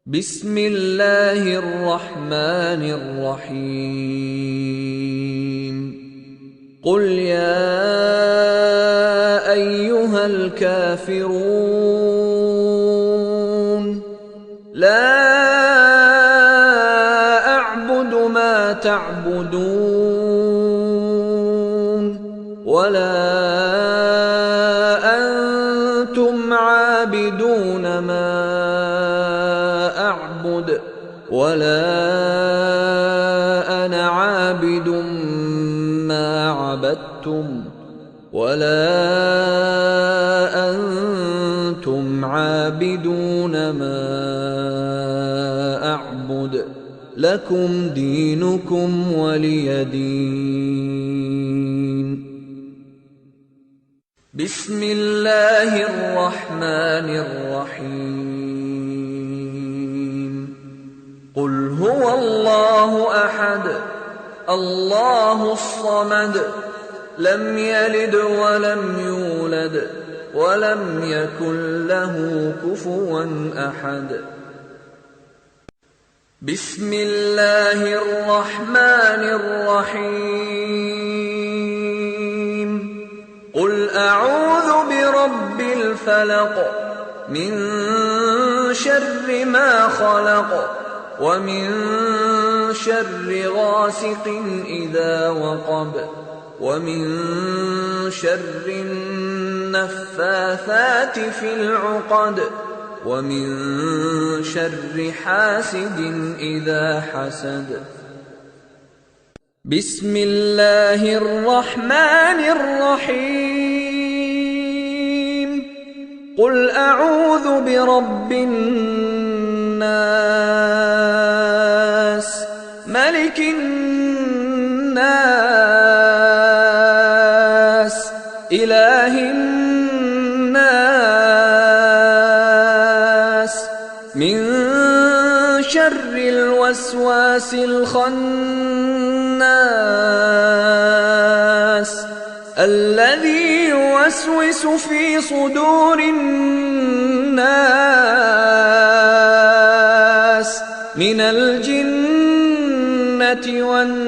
بسم الله الرحمن الرحيم قل يا أيها الكافرون لا أعبد ما تعبدون ولا أنتم عابدون ما أعبد ولا أنا عابد ما عبدتم ولا أنتم عابدون ما أعبد لكم دينكم ولي دين. بسم الله الرحمن الرحيم قل هو الله أحد الله الصمد لم يلد ولم يولد ولم يكن له كفوا أحد. بسم الله الرحمن الرحيم قل أعوذ برب الفلق من شر ما خلق ومن شر غاسق إذا وقب ومن شر النفاثات في العقد ومن شر حاسد إذا حسد. بسم الله الرحمن الرحيم قل أعوذ برب الناس ملك الناس إله الناس من شر الوسواس الخناس الذي يوسوس في صدور الناس من الجنة والناس.